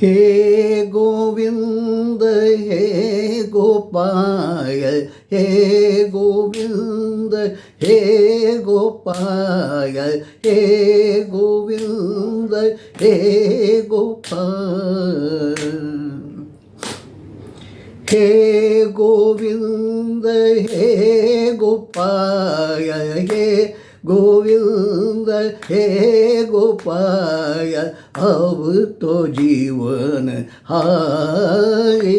हे गोविंद हे गोपाल हे गोविंद हे गोपाल हे गोविंद हे गोपाल हे गोविंद हे गोपाल हे गोविंद हे गोपाल अब तो जीवन हारे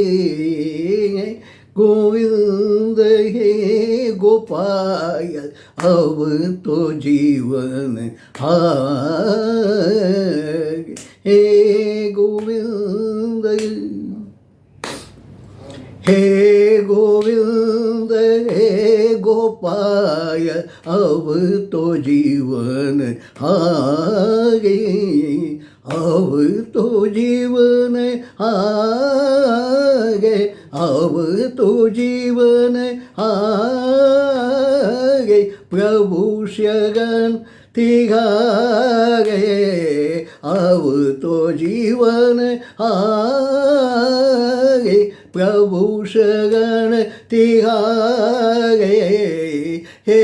गोविंद हे गोपाल अब तो जीवन हारे हे गोविंद हे गोविंद हे गोपाल अब तो जीवन हारे अब तो जीवन हारे अब तो जीवन हारे प्रभु शरण तिहारे अब तो जीवन हारे प्रभु शरण तिहारे हे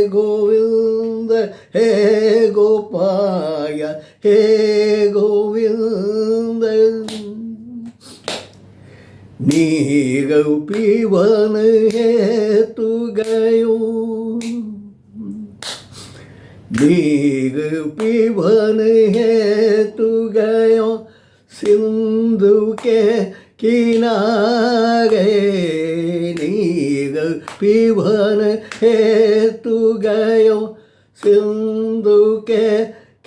गोविंद हे गोपाल हे गोविंद नीर पीवन है तू गयो नीर पीवन है तू गयो सिंधु के किनारे नीर पीवन है तू गयो सिंधु के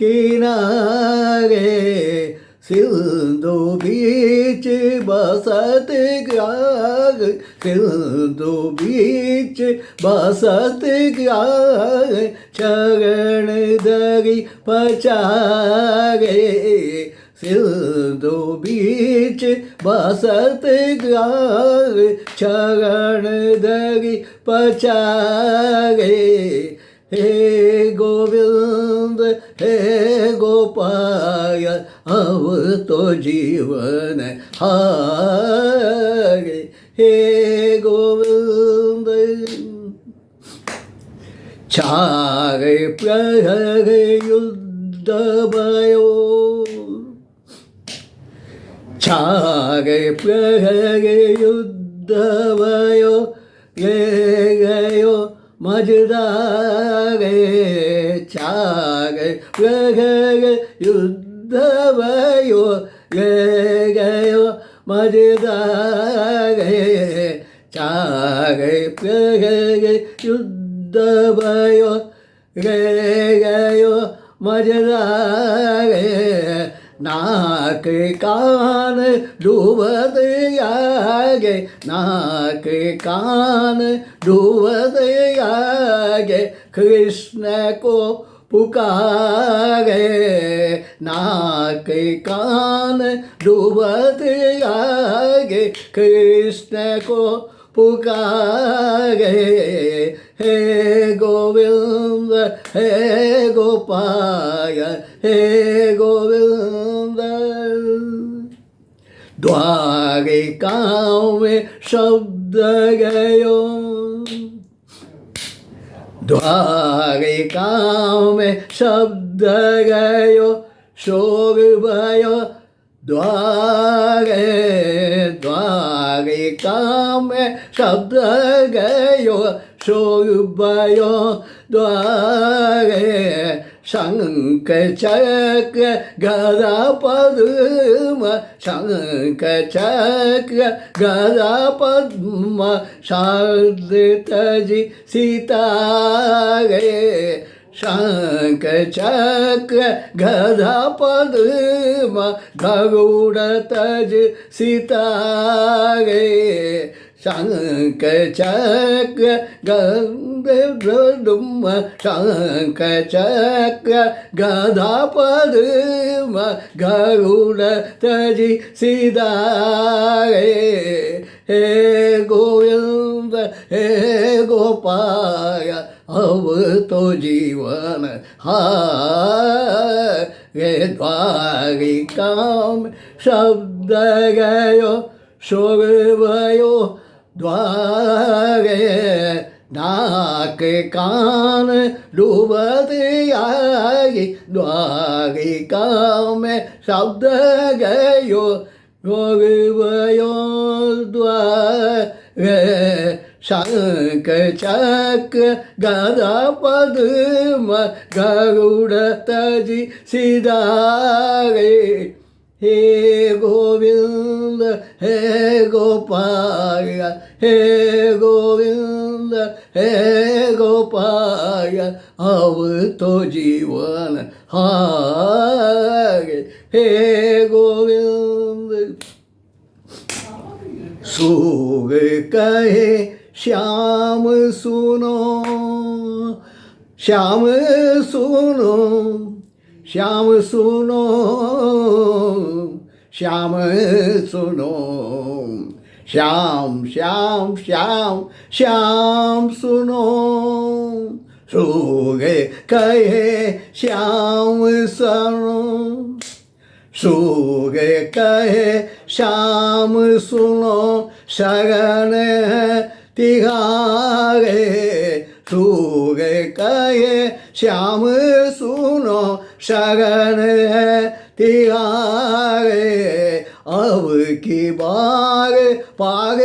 किनारे सिंधु बीच बसत ग्राग सिंधु बीच बसत ग्राग चरण दरी पचारे सिंधु बीच बसत ग्राग चरण दरी पचारे हे गोविंद हे गोपाल अब तो जीवन हारे हे गोविंद चार प्रहर युद्ध भयो चार प्रहर युद्ध भयो गयो मजदारे चार प्रहर युद्ध भयो गयो मजदारे चार प्रहर युद्ध भयो गयो मजदारे नाक कान डूबत आगे नाक कान डूबत आगे कृष्ण को पुकारे नाक कान डूबत आगे कृष्ण को पुकारे हे गोविंद हे गोपाल हे गोविंद द्वारिकाओं में शब्द गयो द्वारिकाओं में शब्द गयो शोर भयो द्वारे द्वारिका में शब्द गयो शोर भयो द्वारे शंख चक्र गदा पद्म शंख चक्र गदा पद्म शारद तजी सीतारे शंख चक्र गदा पद्म गरुड़ तज सीतारे शंख चक्र गरुड़ शंख चक्र गदा पद्म गरुड़ तज सीतारे हे गोविंद हे गोपाल अब तो जीवन रे द्वारिका में शब्द गयो सुर भयो द्वारे नाक कान डूबत आई द्वारिका में शब्द गयो सुर भयो द्वारे शंख चक्र गदा पद्म गरुड़ तजी सिधारे हे गोविंद हे गोपाल हे गोविंद हे गोपाल अब तो जीवन हारे हे गोविंद सूर कहे श्याम सुनो श्याम सुनो श्याम सुनो श्याम सुनो श्याम श्याम श्याम श्याम सुनो सूर कहे श्याम सुनो सूर कहे श्याम सुनो शरण है तिहारे सूर कहे श्याम सुनो शरण है तिहारे अब की बार पार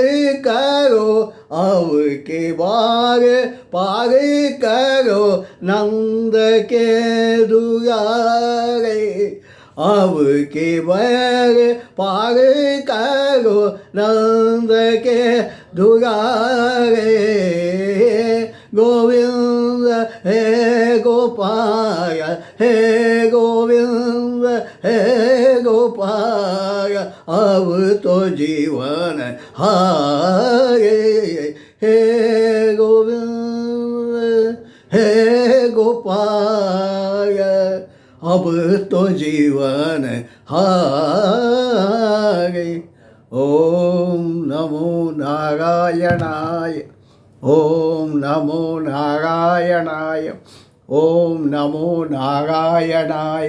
करो अब की बार पार करो नंद के दुआरे अब के बैर पार करो नंद के दुआरे गोविंद हे गोपाल हे गोविंद हे गोपाल अब तो जीवन हारे हे गोविंद हे गोपाल अब तो जीवन हारे ओम नमो नारायणाय ओम नमो नारायणाय ओम नमो नारायणाय।